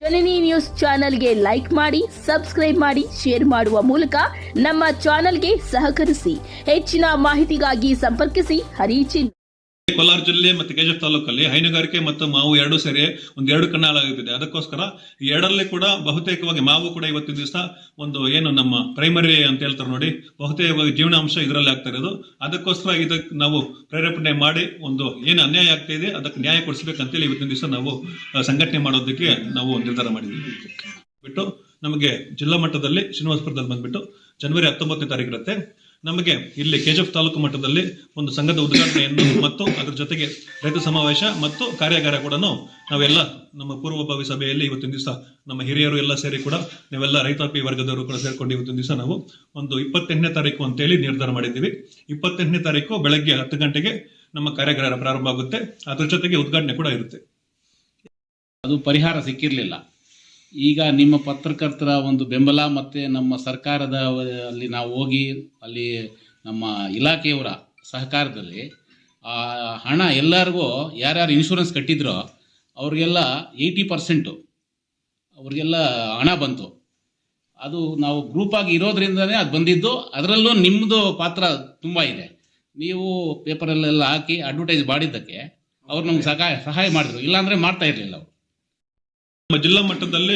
ಜನನಿ news ಚಾನೆಲ್ಗೆ like ಮಾಡಿ, subscribe ಮಾಡಿ, ಶೇರ್ ಮಾಡುವ ಮೂಲಕ ನಮ್ಮ ಚಾನೆಲ್ಗೆ ಸಹಕರಿಸಿ. ಹೆಚ್ಚಿನ ಮಾಹಿತಿಗಾಗಿ ಸಂಪರ್ಕಿಸಿ ಹರಿಚಿನ್. ಕೋಲಾರ ಜಿಲ್ಲೆ ಮತ್ತು ಕೆಜಿಎಫ್ ತಾಲೂಕಲ್ಲಿ ಹೈನುಗಾರಿಕೆ ಮತ್ತು ಮಾವು ಎರಡೂ ಸೇರಿ ಎರಡು ಕಣ್ಣಾಲಾಗುತ್ತಿದೆ. ಅದಕ್ಕೋಸ್ಕರ ಈ ಎರಡರಲ್ಲಿ ಕೂಡ ಬಹುತೇಕವಾಗಿ ಮಾವು ಕೂಡ ಇವತ್ತಿನ ದಿವಸ ಒಂದು ಏನು ನಮ್ಮ ಪ್ರೈಮರಿ ಅಂತ ಹೇಳ್ತಾರೆ ನೋಡಿ, ಬಹುತೇಕವಾಗಿ ಜೀವನಾಂಶ ಇದರಲ್ಲಿ ಆಗ್ತಾ ಇರೋದು. ಅದಕ್ಕೋಸ್ಕರ ಇದಕ್ಕೆ ನಾವು ಪ್ರೇರೇಪಣೆ ಮಾಡಿ ಒಂದು ಏನು ಅನ್ಯಾಯ ಆಗ್ತಾ ಇದೆ ಅದಕ್ಕೆ ನ್ಯಾಯ ಕೊಡಿಸ್ಬೇಕಂತೇಳಿ ಇವತ್ತಿನ ದಿವಸ ನಾವು ಸಂಘಟನೆ ಮಾಡೋದಕ್ಕೆ ನಾವು ನಿರ್ಧಾರ ಮಾಡಿದ್ವಿ. ಬಿಟ್ಟು ನಮಗೆ ಜಿಲ್ಲಾ ಮಟ್ಟದಲ್ಲಿ ಶ್ರೀನಿವಾಸಪುರದಲ್ಲಿ ಬಂದ್ಬಿಟ್ಟು ಜನವರಿ 19ನೇ ತಾರೀಕು ಇರುತ್ತೆ. ನಮಗೆ ಇಲ್ಲಿ ಕೆಜಿಎಫ್ ತಾಲೂಕು ಮಟ್ಟದಲ್ಲಿ ಒಂದು ಸಂಘದ ಉದ್ಘಾಟನೆಯನ್ನು ಮತ್ತು ಅದರ ಜೊತೆಗೆ ರೈತ ಸಮಾವೇಶ ಮತ್ತು ಕಾರ್ಯಾಗಾರ ಕೂಡ ನಾವೆಲ್ಲ ನಮ್ಮ ಪೂರ್ವಭಾವಿ ಸಭೆಯಲ್ಲಿ ಇವತ್ತಿನ ದಿವಸ ನಮ್ಮ ಹಿರಿಯರು ಎಲ್ಲ ಸೇರಿ ಕೂಡ ನಾವೆಲ್ಲ ರೈತಾಪಿ ವರ್ಗದವರು ಕೂಡ ಸೇರ್ಕೊಂಡು ಇವತ್ತಿನ ದಿವಸ ನಾವು ಒಂದು 28ನೇ ತಾರೀಕು ಅಂತೇಳಿ ನಿರ್ಧಾರ ಮಾಡಿದ್ದೀವಿ. 28ನೇ ತಾರೀಕು ಬೆಳಗ್ಗೆ 10 ಗಂಟೆಗೆ ನಮ್ಮ ಕಾರ್ಯಾಗಾರ ಪ್ರಾರಂಭ ಆಗುತ್ತೆ. ಅದ್ರ ಜೊತೆಗೆ ಉದ್ಘಾಟನೆ ಕೂಡ ಇರುತ್ತೆ. ಅದು ಪರಿಹಾರ ಸಿಕ್ಕಿರಲಿಲ್ಲ. ಈಗ ನಿಮ್ಮ ಪತ್ರಕರ್ತರ ಒಂದು ಬೆಂಬಲ ಮತ್ತು ನಮ್ಮ ಸರ್ಕಾರದ ಅಲ್ಲಿ ನಾವು ಹೋಗಿ ಅಲ್ಲಿ ನಮ್ಮ ಇಲಾಖೆಯವರ ಸಹಕಾರದಲ್ಲಿ ಹಣ ಎಲ್ಲರಿಗೂ ಯಾರ್ಯಾರು ಇನ್ಶೂರೆನ್ಸ್ ಕಟ್ಟಿದ್ರೋ ಅವ್ರಿಗೆಲ್ಲ 80% ಅವ್ರಿಗೆಲ್ಲ ಹಣ ಬಂತು. ಅದು ನಾವು ಗ್ರೂಪಾಗಿ ಇರೋದ್ರಿಂದನೇ ಅದು ಬಂದಿದ್ದು. ಅದರಲ್ಲೂ ನಿಮ್ಮದು ಪಾತ್ರ ತುಂಬ ಇದೆ. ನೀವು ಪೇಪರಲ್ಲೆಲ್ಲ ಹಾಕಿ ಅಡ್ವರ್ಟೈಸ್ ಮಾಡಿದ್ದಕ್ಕೆ ಅವ್ರು ನಮ್ಗೆ ಸಹಾಯ ಮಾಡಿದ್ರು, ಇಲ್ಲಾಂದರೆ ಮಾಡ್ತಾ ಇರಲಿಲ್ಲ ಅವರು. ನಮ್ಮ ಜಿಲ್ಲಾ ಮಟ್ಟದಲ್ಲಿ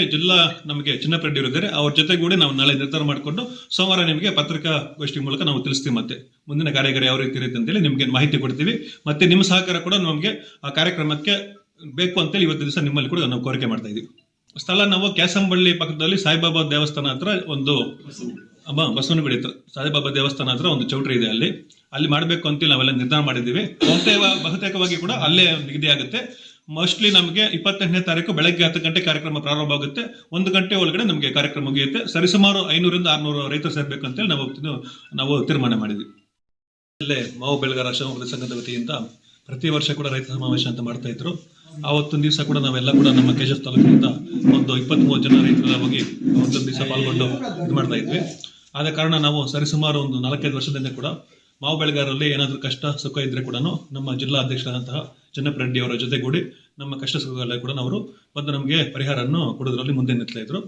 ನಮಗೆ ಚಿನ್ನಪ್ಪ ಇದ್ದಾರೆ. ಅವ್ರ ಜೊತೆಗೂಡಿ ನಾವು ನಾಳೆ ನಿರ್ಧಾರ ಮಾಡಿಕೊಂಡು ಸೋಮವಾರ ನಿಮಗೆ ಪತ್ರಿಕಾಗೋಷ್ಠಿ ಮೂಲಕ ನಾವು ತಿಳಿಸ್ತೀವಿ. ಮತ್ತೆ ಮುಂದಿನ ಕಾರ್ಯಾಗಾರ ಯಾವ ರೀತಿ ಇರುತ್ತೆ ಅಂತೇಳಿ ನಿಮಗೆ ಮಾಹಿತಿ ಕೊಡ್ತೀವಿ. ಮತ್ತೆ ನಿಮ್ಮ ಸಹಕಾರ ಕೂಡ ನಮಗೆ ಆ ಕಾರ್ಯಕ್ರಮಕ್ಕೆ ಬೇಕು ಅಂತೇಳಿ ಇವತ್ತು ದಿವಸ ನಿಮ್ಮಲ್ಲಿ ಕೂಡ ನಾವು ಕೋರಿಕೆ ಮಾಡ್ತಾ ಇದ್ದೀವಿ. ಸ್ಥಳ ನಾವು ಕ್ಯಾಸಂಬಳ್ಳಿ ಪಕ್ಕದಲ್ಲಿ ಸಾಯಿಬಾಬಾ ದೇವಸ್ಥಾನ ಹತ್ರ ಒಂದು ಬಸವನಗುಡಿ ಹತ್ರ ಸಾಯಿಬಾಬಾ ದೇವಸ್ಥಾನ ಹತ್ರ ಒಂದು ಚೌಟ್ರಿ ಇದೆ. ಅಲ್ಲಿ ಮಾಡಬೇಕು ಅಂತೇಳಿ ನಾವೆಲ್ಲ ನಿರ್ಧಾರ ಮಾಡಿದ್ದೀವಿ. ಬಹುತೇಕವಾಗಿ ಕೂಡ ಅಲ್ಲೇ ನಿಗದಿ ಆಗುತ್ತೆ. ಮೋಸ್ಟ್ಲಿ ನಮಗೆ 28ನೇ ತಾರೀಕು ಬೆಳಗ್ಗೆ 10 ಗಂಟೆ ಕಾರ್ಯಕ್ರಮ ಪ್ರಾರಂಭ ಆಗುತ್ತೆ. 1 ಗಂಟೆ ಒಳಗಡೆ ನಮಗೆ ಕಾರ್ಯಕ್ರಮ ಮುಗಿಯುತ್ತೆ. ಸರಿಸುಮಾರು 500ರಿಂದ 600 ರೈತರು ಸೇರ್ಬೇಕಂತೇಳಿ ನಾವು ತೀರ್ಮಾನ ಮಾಡಿದ್ವಿ. ಇಲ್ಲೇ ಮಾವು ಬೆಳೆಗಾರ ಸಂಘದ ವತಿಯಿಂದ ಪ್ರತಿ ವರ್ಷ ಕೂಡ ರೈತ ಸಮಾವೇಶ ಅಂತ ಮಾಡ್ತಾ ಇದ್ರು. ಆವತ್ತೊಂದು ದಿವಸ ಕೂಡ ನಾವೆಲ್ಲ ಕೂಡ ನಮ್ಮ ಕೆಜಿಎಫ್ ತಾಲೂಕಿನಿಂದ ಒಂದು 23 ಜನ ರೈತರೆಲ್ಲ ಹೋಗಿ ಅವತ್ತೊಂದು ದಿವಸ ಪಾಲ್ಗೊಂಡು ಇದು ಮಾಡ್ತಾ ಇದ್ವಿ. ಆದ ಕಾರಣ ನಾವು ಸರಿಸುಮಾರು ಒಂದು 4-5 ವರ್ಷದಿಂದ ಕೂಡ ಮಾವು ಬೆಳೆಗಾರರಲ್ಲಿ ಏನಾದರೂ ಕಷ್ಟ ಸುಖ ಇದ್ರೆ ಕೂಡ ನಮ್ಮ ಜಿಲ್ಲಾ ಅಧ್ಯಕ್ಷರಾದಂತಹ ಚಿನ್ನಪ್ಪ ರೆಡ್ಡಿ ಅವರ ಜೊತೆಗೂಡಿ ನಮ್ಮ ಕಷ್ಟ ಸುಖಗಳ ಕೂಡ ಅವರು ಬಂದು ನಮಗೆ ಪರಿಹಾರವನ್ನು ಕೊಡೋದ್ರಲ್ಲಿ ಮುಂದೆ ನಿಲ್ತಾ ಇದ್ರು.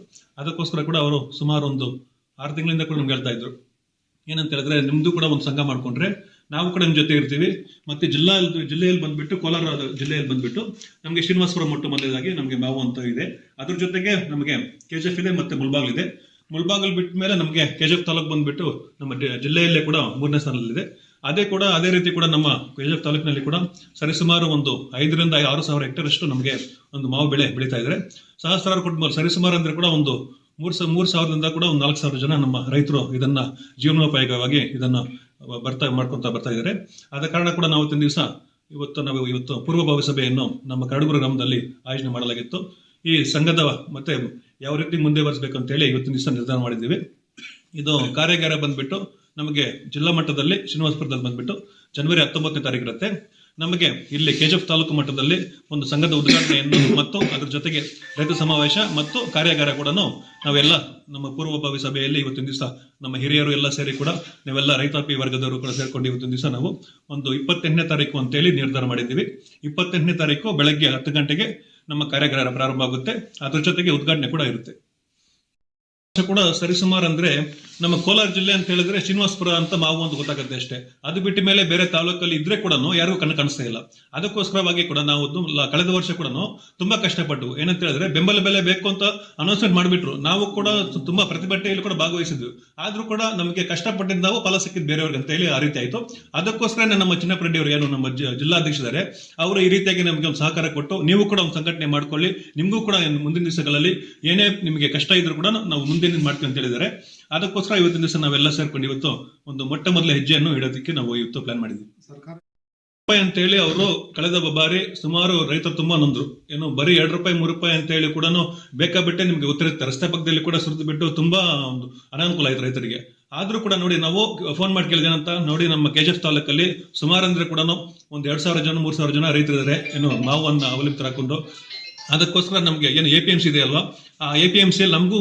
ಅದಕ್ಕೋಸ್ಕರ ಕೂಡ ಅವರು ಸುಮಾರು ಒಂದು 6 ತಿಂಗಳಿಂದ ಕೂಡ ನಮ್ಗೆ ಹೇಳ್ತಾ ಇದ್ರು, ಏನಂತ ಹೇಳಿದ್ರೆ ನಿಮ್ದು ಕೂಡ ಒಂದು ಸಂಘ ಮಾಡ್ಕೊಂಡ್ರೆ ನಾವು ಕೂಡ ನಿಮ್ಮ ಜೊತೆ ಇರ್ತೀವಿ. ಮತ್ತೆ ಜಿಲ್ಲೆಯಲ್ಲಿ ಬಂದ್ಬಿಟ್ಟು ಕೋಲಾರ ಜಿಲ್ಲೆಯಲ್ಲಿ ಬಂದ್ಬಿಟ್ಟು ನಮಗೆ ಶ್ರೀನಿವಾಸಪುರ ಮೊಟ್ಟ ಮೊದಲಾಗಿ ನಮಗೆ ಮಾವು ಅಂತ ಇದೆ. ಅದ್ರ ಜೊತೆಗೆ ನಮಗೆ ಕೆಜಿಎಫ್ ಇದೆ ಮತ್ತೆ ಮುಳಬಾಗಿಲು ಇದೆ. ಮುಳಬಾಗಿಲು ಬಿಟ್ಟ ಮೇಲೆ ನಮಗೆ ಕೆಜಿಎಫ್ ತಾಲೂಕು ಬಂದ್ಬಿಟ್ಟು ನಮ್ಮ ಜಿಲ್ಲೆಯಲ್ಲೇ ಕೂಡ 3ನೇ ಸ್ಥಾನದಲ್ಲಿದೆ. ಅದೇ ರೀತಿ ಕೂಡ ನಮ್ಮ ಕೆಜಿಎಫ್ ತಾಲೂಕಿನಲ್ಲಿ ಕೂಡ ಸರಿಸುಮಾರು ಒಂದು 5ರಿಂದ 6 ಸಾವಿರ ಹೆಕ್ಟೇರ್ ಅಷ್ಟು ನಮಗೆ ಒಂದು ಮಾವು ಬೆಳೆ ಬೆಳೀತಾ ಇದ್ದಾರೆ. ಸಹಸ್ರಾರು ಕುಟುಂಬ ಸರಿಸುಮಾರು ಅಂದ್ರೆ ಕೂಡ ಒಂದು 3,000ದಿಂದ ಕೂಡ ಒಂದು 4,000 ಜನ ನಮ್ಮ ರೈತರು ಇದನ್ನ ಜೀವನೋಪಾಯವಾಗಿ ಇದನ್ನ ಮಾಡ್ಕೊಂತ ಬರ್ತಾ ಇದ್ದಾರೆ. ಆದ ಕಾರಣ ಕೂಡ ನಾವು ಇವತ್ತು ಪೂರ್ವಭಾವಿ ಸಭೆಯನ್ನು ನಮ್ಮ ಕರಡುಗುರು ಗ್ರಾಮದಲ್ಲಿ ಆಯೋಜನೆ ಮಾಡಲಾಗಿತ್ತು. ಈ ಸಂಘದ ಮತ್ತೆ ಯಾವ ರೀತಿ ಮುಂದೆ ಬರೆಸಬೇಕು ಅಂತೇಳಿ ಇವತ್ತಿನ ದಿವಸ ನಿರ್ಧಾರ ಮಾಡಿದ್ದೀವಿ. ಇದು ಕಾರ್ಯಾಗಾರ ಬಂದ್ಬಿಟ್ಟು ನಮಗೆ ಜಿಲ್ಲಾ ಮಟ್ಟದಲ್ಲಿ ಶ್ರೀನಿವಾಸಪುರದಲ್ಲಿ ಬಂದ್ಬಿಟ್ಟು ಜನವರಿ 19ನೇ ತಾರೀಕು ಇರುತ್ತೆ. ನಮಗೆ ಇಲ್ಲಿ ಕೆಜಿಎಫ್ ತಾಲೂಕು ಮಟ್ಟದಲ್ಲಿ ಒಂದು ಸಂಘದ ಉದ್ಘಾಟನೆಯನ್ನು ಮತ್ತು ಅದರ ಜೊತೆಗೆ ರೈತ ಸಮಾವೇಶ ಮತ್ತು ಕಾರ್ಯಾಗಾರ ಕೂಡ ನಾವೆಲ್ಲ ನಮ್ಮ ಪೂರ್ವಭಾವಿ ಸಭೆಯಲ್ಲಿ ಇವತ್ತಿನ ದಿವಸ ನಮ್ಮ ಹಿರಿಯರು ಎಲ್ಲ ಸೇರಿ ಕೂಡ ನಾವೆಲ್ಲ ರೈತಾಪಿ ವರ್ಗದವರು ಕೂಡ ಸೇರ್ಕೊಂಡು ಇವತ್ತಿನ ದಿವಸ ನಾವು ಒಂದು 28ನೇ ತಾರೀಕು ಅಂತೇಳಿ ನಿರ್ಧಾರ ಮಾಡಿದ್ದೀವಿ. 28ನೇ ತಾರೀಕು ಬೆಳಗ್ಗೆ 10 ಗಂಟೆಗೆ ನಮ್ಮ ಕಾರ್ಯಾಗಾರ ಪ್ರಾರಂಭ ಆಗುತ್ತೆ. ಅದ್ರ ಜೊತೆಗೆ ಉದ್ಘಾಟನೆ ಕೂಡ ಇರುತ್ತೆ. ಕೂಡ ಸರಿಸುಮಾರು ಅಂದ್ರೆ ನಮ್ಮ ಕೋಲಾರ ಜಿಲ್ಲೆ ಅಂತ ಹೇಳಿದ್ರೆ ಶ್ರೀನಿವಾಸಪುರ ಅಂತ ಮಾವು ಅಂತ ಗೊತ್ತಾಗುತ್ತೆ ಅಷ್ಟೇ. ಅದು ಬಿಟ್ಟ ಮೇಲೆ ಬೇರೆ ತಾಲೂಕಲ್ಲಿ ಇದ್ರೆ ಕೂಡ ಯಾರಿಗೂ ಕಾಣಿಸ್ತಾ ಇಲ್ಲ. ಅದಕ್ಕೋಸ್ಕರವಾಗಿ ಕೂಡ ನಾವು ಕಳೆದ ವರ್ಷ ಕೂಡ ತುಂಬಾ ಕಷ್ಟಪಟ್ಟು ಏನಂತ ಹೇಳಿದ್ರೆ ಬೆಂಬಲ ಬೆಲೆ ಬೇಕು ಅಂತ ಅನೌನ್ಸ್ಮೆಂಟ್ ಮಾಡಿಬಿಟ್ರು. ನಾವು ಕೂಡ ತುಂಬಾ ಪ್ರತಿಭಟನೆಯಲ್ಲಿ ಕೂಡ ಭಾಗವಹಿಸಿದ್ವಿ. ಆದ್ರೂ ಕೂಡ ನಮಗೆ ಕಷ್ಟಪಟ್ಟಿದ್ದು ನಾವು ಫಲ ಸಿಕ್ಕಿದ್ ಬೇರೆಯವ್ರಿಗೆ ಅಂತ ಹೇಳಿ ಆ ರೀತಿ ಆಯ್ತು. ಅದಕ್ಕೋಸ್ಕರ ನಮ್ಮ ಚಿನ್ನಪ್ಪ ರೆಡ್ಡಿ ಅವರು ಏನು ನಮ್ಮ ಜಿಲ್ಲಾಧ್ಯಕ್ಷರಿದ್ದಾರೆ ಅವರು ಈ ರೀತಿಯಾಗಿ ನಮಗೆ ಒಂದು ಸಹಕಾರ ಕೊಟ್ಟು ನೀವು ಕೂಡ ಒಂದು ಸಂಘಟನೆ ಮಾಡ್ಕೊಳ್ಳಿ, ನಿಮಗೂ ಕೂಡ ಮುಂದಿನ ದಿವಸಗಳಲ್ಲಿ ಏನೇ ನಿಮಗೆ ಕಷ್ಟ ಇದ್ರು ಕೂಡ ನಾವು ಮುಂದೆ ಮಾಡ್ತೀವಿ ಅಂತ ಹೇಳಿದ್ದಾರೆ. ಅದಕ್ಕೋಸ್ಕರ ಇವತ್ತಿನ ದಿವಸ ನಾವೆಲ್ಲ ಸೇರ್ಕೊಂಡು ಇವತ್ತು ಒಂದು ಮೊಟ್ಟ ಮೊದಲ ಹೆಜ್ಜೆಯನ್ನು ಇಡೋದಕ್ಕೆ ನಾವು ಇವತ್ತು ಪ್ಲಾನ್ ಮಾಡಿದ್ವಿ. ರೂಪಾಯಿ ಅಂತ ಹೇಳಿ ಅವರು ಕಳೆದ ಬಾರಿ ಸುಮಾರು ರೈತರು ತುಂಬಾ ನೊಂದ್ರು. ಏನು ಬರೀ 2 ರೂಪಾಯಿ 3 ರೂಪಾಯಿ ಅಂತ ಹೇಳಿ ಕೂಡ ಬೇಕಾಬಿಟ್ಟೆ ನಿಮ್ಗೆ ಗೊತ್ತಿರುತ್ತೆ, ರಸ್ತೆ ಪಕ್ಕದಲ್ಲಿ ಕೂಡ ಸುರಿದು ಬಿಟ್ಟು ತುಂಬಾ ಒಂದು ಅನಾನುಕೂಲ ಆಯ್ತು ರೈತರಿಗೆ. ಆದ್ರೂ ಕೂಡ ನೋಡಿ ನಾವು ಫೋನ್ ಮಾಡಿ ಕೇಳಿದೇನಂತ ನೋಡಿ, ನಮ್ಮ ಕೆಜಿಎಫ್ ತಾಲೂಕಲ್ಲಿ ಸುಮಾರು ಅಂದ್ರೆ ಕೂಡ ಒಂದು 2,000 ಜನ 3,000 ಜನ ರೈತರಿದ್ದಾರೆ ಏನು ಮಾವನ್ನ ಅವಲಂಬಿತರಾಕೊಂಡು. ಅದಕ್ಕೋಸ್ಕರ ನಮ್ಗೆ ಏನು APMC ಇದೆ ಅಲ್ವಾ, ಆ APMCಯಲ್ಲಿ ನಮಗೂ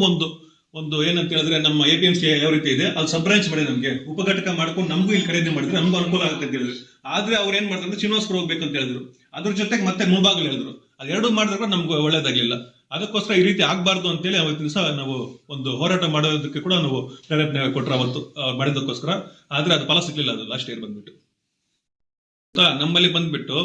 ಒಂದು ಏನಂತ ಹೇಳಿದ್ರೆ ನಮ್ಮ APMC ಯಾವ ರೀತಿ ಇದೆ ಅಲ್ಲಿ ಸಬ್ ಬ್ರಾಂಚ್ ಮಾಡಿ ನಮಗೆ ಉಪಘಟಕ ಮಾಡ್ಕೊಂಡು ನಮಗೂ ಇಲ್ಲಿ ಖರೀದಿ ಮಾಡಿದ್ರೆ ನಮಗೂ ಅನುಕೂಲ ಆಗುತ್ತೆ ಅಂತ ಹೇಳಿದ್ರು. ಆದ್ರೆ ಅವ್ರು ಏನ್ ಮಾಡ್ತಾರೆ ಶ್ರೀನಿವಾಸಪುರ ಹೋಗ್ಬೇಕು ಅಂತ ಹೇಳಿದ್ರು. ಅದ್ರ ಜೊತೆಗೆ ಮತ್ತೆ ಮುಳಬಾಗಿಲು ಹೇಳಿದ್ರು. ಅದೆರಡು ಮಾಡಿದ್ರೆ ನಮ್ಗೆ ಒಳ್ಳೇದಾಗ್ಲಿಲ್ಲ. ಅದಕ್ಕೋಸ್ಕರ ಈ ರೀತಿ ಆಗ್ಬಾರ್ದು ಅಂತೇಳಿ ಅವತ್ತಿನ ದಿವಸ ನಾವು ಒಂದು ಹೋರಾಟ ಮಾಡೋದಕ್ಕೆ ಕೂಡ ನಾವು ಪ್ರೇರೇಪಣೆ ಕೊಟ್ಟರು ಅವತ್ತು ಮಾಡಿದಕ್ಕೋಸ್ಕರ. ಆದ್ರೆ ಅದು ಫಲ ಸಿಗ್ಲಿಲ್ಲ, ಅದು ಲಾಸ್ಟ್ ಇಯರ್ ಬಂದ್ಬಿಟ್ಟು. ನಮ್ಮಲ್ಲಿ ಬಂದ್ಬಿಟ್ಟು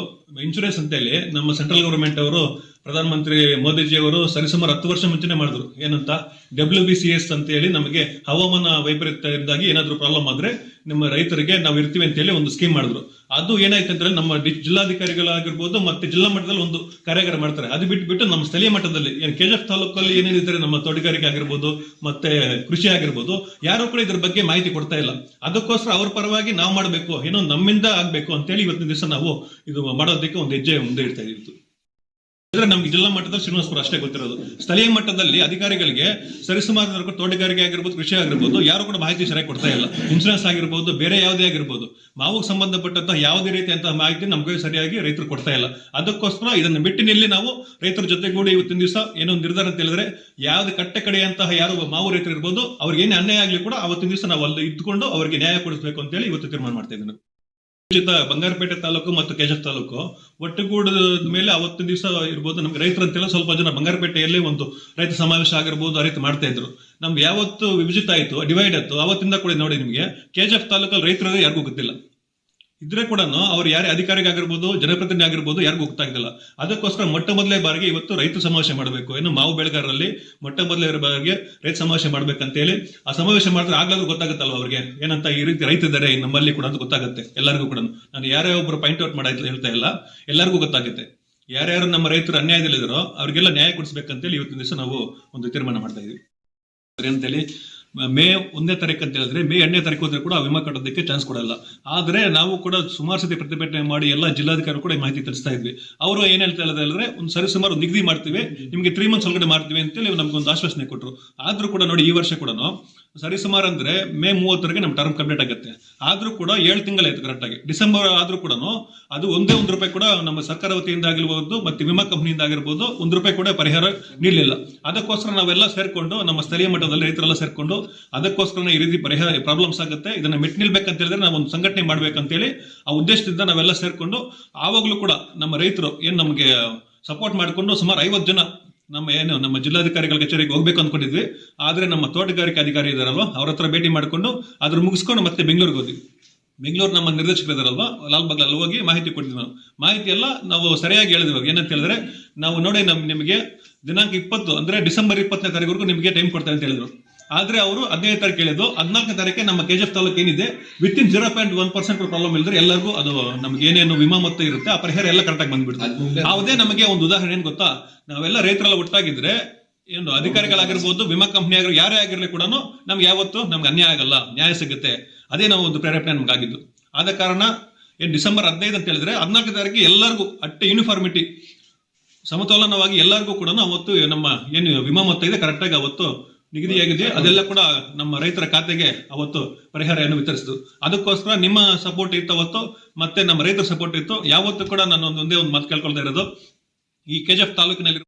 ಇನ್ಶೂರೆನ್ಸ್ ಅಂತೇಳಿ ನಮ್ಮ ಸೆಂಟ್ರಲ್ ಗವರ್ಮೆಂಟ್ ಅವರು ಪ್ರಧಾನಮಂತ್ರಿ ಮೋದಿಜಿ ಅವರು ಸರಿಸುಮಾರು 10 ವರ್ಷ ಮುಂಚೆನೆ ಮಾಡಿದ್ರು. ಏನಂತ WBCS ಅಂತ ಹೇಳಿ ನಮಗೆ ಹವಾಮಾನ ವೈಪರೀತ್ಯದಿಂದಾಗಿ ಏನಾದ್ರು ಪ್ರಾಬ್ಲಮ್ ಆದ್ರೆ ನಮ್ಮ ರೈತರಿಗೆ ನಾವು ಇರ್ತೀವಿ ಅಂತ ಹೇಳಿ ಒಂದು ಸ್ಕೀಮ್ ಮಾಡಿದ್ರು. ಅದು ಏನಾಯ್ತು ಅಂದ್ರೆ ನಮ್ಮ ಜಿಲ್ಲಾಧಿಕಾರಿಗಳಾಗಿರ್ಬೋದು ಮತ್ತೆ ಜಿಲ್ಲಾ ಮಟ್ಟದಲ್ಲಿ ಒಂದು ಕಾರ್ಯಾಗಾರ ಮಾಡ್ತಾರೆ. ಅದು ಬಿಟ್ಟು ನಮ್ಮ ಸ್ಥಳೀಯ ಮಟ್ಟದಲ್ಲಿ KGF ತಾಲೂಕಲ್ಲಿ ಏನೇನಿದ್ದಾರೆ ನಮ್ಮ ತೋಟಗಾರಿಕೆ ಆಗಿರ್ಬೋದು ಮತ್ತೆ ಕೃಷಿ ಆಗಿರ್ಬೋದು, ಯಾರು ಕೂಡ ಇದ್ರ ಬಗ್ಗೆ ಮಾಹಿತಿ ಕೊಡ್ತಾ ಇಲ್ಲ. ಅದಕ್ಕೋಸ್ಕರ ಅವ್ರ ಪರವಾಗಿ ನಾವು ಮಾಡಬೇಕು, ಏನೋ ನಮ್ಮಿಂದ ಆಗ್ಬೇಕು ಅಂತೇಳಿ ಇವತ್ತಿನ ದಿವಸ ನಾವು ಇದು ಮಾಡೋದಕ್ಕೆ ಒಂದು ಹೆಜ್ಜೆ ಮುಂದೆ ಇಡ್ತಾ ಇದ್ದೀವಿ. ಅಂದ್ರೆ ನಮ್ಗೆ ಜಿಲ್ಲಾ ಮಟ್ಟದಲ್ಲಿ ಶ್ರೀನಿವಾಸಪುರ ಅಷ್ಟೇ ಗೊತ್ತಿರೋದು. ಸ್ಥಳೀಯ ಮಟ್ಟದಲ್ಲಿ ಅಧಿಕಾರಿಗಳಿಗೆ ಸರಿಸುಮಾರು ತೋಟಗಾರಿಕೆ ಆಗಿರ್ಬೋದು, ಕೃಷಿ ಆಗಿರ್ಬೋದು, ಯಾರು ಕೂಡ ಮಾಹಿತಿ ಸರಿಯಾಗಿ ಕೊಡ್ತಾ ಇಲ್ಲ. ಇನ್ಶೂರೆನ್ಸ್ ಆಗಿರ್ಬೋದು, ಬೇರೆ ಯಾವುದೇ ಆಗಿರ್ಬೋದು, ಮಾವು ಸಂಬಂಧಪಟ್ಟಂತಹ ಯಾವುದೇ ರೀತಿಯಂತಹ ಮಾಹಿತಿ ನಮ್ಗೆ ಸರಿಯಾಗಿ ರೈತರು ಕೊಡ್ತಾ ಇಲ್ಲ. ಅದಕ್ಕೋಸ್ಕರ ಇದನ್ನ ಬಿಟ್ಟಿನಲ್ಲಿ ನಾವು ರೈತರ ಜೊತೆಗೂಡಿ ಇವತ್ತಿನ ದಿವಸ ಏನೋ ನಿರ್ಧಾರ ಅಂತ ಹೇಳಿದ್ರೆ, ಯಾವ್ದು ಕಟ್ಟೆ ಕಡೆಯಂತಹ ಯಾರು ಮಾವು ರೈತರು ಇರ್ಬೋದು, ಅವ್ರಿಗೆ ಏನೇ ಅನ್ಯಾಯ ಆಗ್ಲಿ ಕೂಡ ಅವತ್ತಿನ ದಿವಸ ನಾವು ಅಲ್ಲಿ ಇದ್ದುಕೊಂಡು ಅವರಿಗೆ ನ್ಯಾಯ ಕೊಡಿಸಬೇಕು ಅಂತ ಹೇಳಿ ಇವತ್ತು ತೀರ್ಮಾನ ಮಾಡ್ತಾ ಇದ್ದೀನಿ. ಬಂಗಾರಪೇಟೆ ತಾಲೂಕು ಮತ್ತು KGF ತಾಲೂಕು ಒಟ್ಟುಗೂಡದ ಮೇಲೆ ಅವತ್ತಿನ ದಿವಸ ಇರ್ಬೋದು, ನಮ್ಗೆ ರೈತರು ಅಂತೆಲ್ಲ ಸ್ವಲ್ಪ ಜನ ಬಂಗಾರಪೇಟೆಯಲ್ಲಿ ಒಂದು ರೈತ ಸಮಾವೇಶ ಆಗಿರ್ಬೋದು, ಆ ರೀತಿ ಮಾಡ್ತಾ ಇದ್ರು. ನಮ್ಗೆ ಯಾವತ್ತು ವಿಭಜಿತ ಆಯ್ತು, ಡಿವೈಡ್ ಆಯ್ತು, ಅವತ್ತಿಂದ ಕೂಡ ನೋಡಿ ನಿಮಗೆ KGF ತಾಲೂಕಲ್ಲಿ ರೈತರಿಗೆ ಯಾರಿಗೂ ಗೊತ್ತಿಲ್ಲ. ಇದ್ರೆ ಕೂಡ ಅವ್ರು ಯಾರೇ ಅಧಿಕಾರಿಗಾಗಿರ್ಬೋದು, ಜನಪ್ರತಿನಿಧಿ ಆಗಿರ್ಬೋದು, ಯಾರಿಗೂ ಗೊತ್ತಾಗ್ತಿಲ್ಲ. ಅದಕ್ಕೋಸ್ಕರ ಮೊಟ್ಟ ಮೊದಲೇ ಬಾರಿಗೆ ಇವತ್ತು ರೈತ ಸಮಾವೇಶ ಮಾಡಬೇಕು, ಏನು ಮಾವು ಬೆಳೆಗಾರರಲ್ಲಿ ಮೊಟ್ಟ ಮೊದಲೇ ಬಾರಿಗೆ ರೈತ ಸಮಾವೇಶ ಮಾಡ್ಬೇಕಂತ ಹೇಳಿ ಆ ಸಮಾವೇಶ ಮಾಡಿದ್ರೆ ಆಗ್ಲಾದ್ರೂ ಗೊತ್ತಾಗುತ್ತಲ್ವ ಅವ್ರಿಗೆ ಏನಂತ ಈ ರೀತಿ ರೈತ ಇದ್ದಾರೆ ನಮ್ಮಲ್ಲಿ ಕೂಡ ಅಂತ ಗೊತ್ತಾಗುತ್ತೆ ಎಲ್ಲರಿಗೂ ಕೂಡ. ನಾನು ಯಾರೇ ಒಬ್ರು ಪಾಯಿಂಟ್ ಔಟ್ ಮಾಡಾಯ್ತು ಹೇಳ್ತಾ ಇಲ್ಲ, ಎಲ್ಲರಿಗೂ ಗೊತ್ತಾಗುತ್ತೆ. ಯಾರ್ಯಾರು ನಮ್ಮ ರೈತರು ಅನ್ಯಾಯದಲ್ಲಿದ್ದಾರೋ ಅವ್ರಿಗೆಲ್ಲ ನ್ಯಾಯ ಕೊಡಿಸ್ಬೇಕಂತೇಳಿ ಇವತ್ತಿನ ದಿವಸ ನಾವು ಒಂದು ತೀರ್ಮಾನ ಮಾಡ್ತಾ ಇದೀವಿ. ಅಂತೇಳಿ ಮೇ 1ನೇ ತಾರೀಕು ಅಂತ ಹೇಳಿದ್ರೆ ಮೇ 2ನೇ ತಾರೀಕು ಹೋದ್ರೆ ಕೂಡ ವಿಮಾ ಕಟ್ಟೋದಕ್ಕೆ ಚಾನ್ಸ್ ಕೊಡಲ್ಲ. ಆದ್ರೆ ನಾವು ಕೂಡ ಸುಮಾರು ಸತಿ ಪ್ರತಿಭಟನೆ ಮಾಡಿ ಎಲ್ಲ ಜಿಲ್ಲಾಧಿಕಾರಿ ಕೂಡ ಮಾಹಿತಿ ತಿಳಿಸ್ತಾ ಇದ್ವಿ. ಅವರು ಏನ್ ಹೇಳ್ತಾ ಹೇಳಿದ್ರೆ ಒಂದು ಸರಿಸುಮಾರು ನಿಗದಿ ಮಾಡ್ತೀವಿ, ನಿಮ್ಗೆ 3 ಮಂತ್ಸ್ ಒಳಗಡೆ ಮಾಡ್ತೀವಿ ಅಂತೇಳಿ ನಮ್ಗೊಂದು ಆಶ್ವಾಸನೆ ಕೊಟ್ಟರು. ಆದ್ರೂ ಕೂಡ ನೋಡಿ ಈ ವರ್ಷ ಕೂಡ ಸರಿಸುಮಾರು ಅಂದ್ರೆ ಮೇ 30 ನಮ್ಮ ಟರ್ಮ್ ಕಂಪ್ಲೀಟ್ ಆಗುತ್ತೆ. ಆದ್ರೂ ಕೂಡ 7 ತಿಂಗಳಾಯ್ತು ಕರೆಕ್ಟ್ ಆಗಿ. ಡಿಸೆಂಬರ್ ಆದ್ರೂ ಕೂಡ ಅದು ಒಂದೇ ₹1 ಕೂಡ ನಮ್ಮ ಸರ್ಕಾರ ವತಿಯಿಂದ ಆಗಿರ್ಬೋದು ಮತ್ತೆ ವಿಮಾ ಕಂಪನಿಯಿಂದ ಆಗಿರ್ಬೋದು ₹1 ಕೂಡ ಪರಿಹಾರ ನೀಡಲಿಲ್ಲ. ಅದಕ್ಕೋಸ್ಕರ ನಾವೆಲ್ಲ ಸೇರ್ಕೊಂಡು ನಮ್ಮ ಸ್ಥಳೀಯ ಮಟ್ಟದಲ್ಲಿ ರೈತರೆಲ್ಲ ಸೇರ್ಕೊಂಡು ಅದಕ್ಕೋಸ್ಕರ ಈ ರೀತಿ ಪರಿಹಾರ ಪ್ರಾಬ್ಲಮ್ಸ್ ಆಗುತ್ತೆ, ಇದನ್ನ ಮೆಟ್ ನಿಲ್ಬೇಕಂತ ಹೇಳಿದ್ರೆ ನಾವು ಒಂದು ಸಂಘಟನೆ ಮಾಡ್ಬೇಕಂತೇಳಿ ಆ ಉದ್ದೇಶದಿಂದ ನಾವೆಲ್ಲ ಸೇರ್ಕೊಂಡು ಆವಾಗ್ಲೂ ಕೂಡ ನಮ್ಮ ರೈತರು ಏನ್ ನಮ್ಗೆ ಸಪೋರ್ಟ್ ಮಾಡ್ಕೊಂಡು ಸುಮಾರು 50 ಜನ ನಮ್ಮ ಜಿಲ್ಲಾಧಿಕಾರಿಗಳ ಕಚೇರಿಗೆ ಹೋಗ್ಬೇಕು ಅಂದ್ಕೊಂಡಿದ್ವಿ. ಆದ್ರೆ ನಮ್ಮ ತೋಟಗಾರಿಕೆ ಅಧಿಕಾರಿ ಇದಾರಲ್ವಾ ಅವ್ರ ಹತ್ರ ಭೇಟಿ ಮಾಡ್ಕೊಂಡು ಅದ್ರ ಮುಗಿಸ್ಕೊಂಡು ಮತ್ತೆ ಬೆಂಗಳೂರಿಗೆ ಹೋದ್ವಿ. ಬೆಂಗಳೂರು ನಮ್ಮ ನಿರ್ದೇಶಕರು ಇದಾರಲ್ವಾ ಲಾಲ್ಬಾಗ್ ಅಲ್ಲಿ ಹೋಗಿ ಮಾಹಿತಿ ಕೊಟ್ಟಿದ್ವಿ. ನಾವು ಮಾಹಿತಿ ಎಲ್ಲ ನಾವು ಸರಿಯಾಗಿ ಹೇಳಿದ್ವಿ. ಏನಂತ ಹೇಳಿದ್ರೆ ನಾವು ನೋಡಿ ನಿಮಗೆ ದಿನಾಂಕ 20 ಅಂದ್ರೆ ಡಿಸೆಂಬರ್ 20ನೇ ತಾರೀಕು ನಿಮಗೆ ಟೈಮ್ ಕೊಡ್ತಾರೆ ಅಂತ ಹೇಳಿದ್ರು. ಆದ್ರೆ ಅವರು 15ನೇ ತಾರೀಕು ಹೇಳಿದ್ರು. 14ನೇ ತಾರೀಕೆ ನಮ್ಮ KGF ತಾಲೂಕು ಏನಿದೆ ವಿತಿನ್ 0.1% ಪ್ರಾಬ್ಲಮ್ ಇಲ್ಲದ್ರೆ ಎಲ್ಲರಿಗೂ ಅದು ನಮ್ಗೆ ಏನೇನು ವಿಮಾ ಮೊತ್ತ ಇರುತ್ತೆ ಆ ಪರಿಹಾರ ಎಲ್ಲ ಕರೆಕ್ಟ್ ಆಗಿ ಬಂದ್ಬಿಡ್ತಾರೆ. ಯಾವುದೇ ನಮಗೆ ಒಂದು ಉದಾಹರಣೆ ಏನ್ ಗೊತ್ತಾ, ನಾವೆಲ್ಲ ರೈತರೆಲ್ಲ ಒಟ್ಟಾಗಿದ್ರೆ ಏನು ಅಧಿಕಾರಿಗಳಾಗಿರ್ಬೋದು, ವಿಮಾ ಕಂಪನಿ ಆಗಿರೋ ಯಾರೇ ಆಗಿರ್ಲಿ ಕೂಡ ನಮ್ಗೆ ಯಾವತ್ತು ನಮ್ಗೆ ಅನ್ಯಾಯ ಆಗಲ್ಲ, ನ್ಯಾಯ ಸಿಗುತ್ತೆ. ಅದೇ ನಾವು ಒಂದು ಪ್ರೇರೇಪಣೆ ನಮ್ಗೆ ಆಗಿದ್ದು. ಆದ ಕಾರಣ ಏನ್ ಡಿಸೆಂಬರ್ 15 ಅಂತ ಹೇಳಿದ್ರೆ 14ನೇ ತಾರೀಕಿಗೆ ಎಲ್ಲರಿಗೂ ಅಟ್ಟೆ ಯೂನಿಫಾರ್ಮಿಟಿ ಸಮತೋಲನವಾಗಿ ಎಲ್ಲರಿಗೂ ಕೂಡ ಅವತ್ತು ನಮ್ಮ ಏನು ವಿಮಾ ಮೊತ್ತ ಇದೆ ಕರೆಕ್ಟ್ ಆಗಿ ಅವತ್ತು ನಿಗದಿಯಾಗಿದೆ. ಅದೆಲ್ಲ ಕೂಡ ನಮ್ಮ ರೈತರ ಖಾತೆಗೆ ಅವತ್ತು ಪರಿಹಾರವನ್ನು ವಿತರಿಸಿದ್ರು. ಅದಕ್ಕೋಸ್ಕರ ನಿಮ್ಮ ಸಪೋರ್ಟ್ ಇತ್ತು ಅವತ್ತು, ಮತ್ತೆ ನಮ್ಮ ರೈತರ ಸಪೋರ್ಟ್ ಇತ್ತು. ಯಾವತ್ತೂ ಕೂಡ ನಾನು ಒಂದೇ ಒಂದು ಮಾತು ಕೇಳ್ಕೊಳ್ತಾ ಇರೋದು, ಈ KGF ತಾಲೂಕಿನಲ್ಲಿ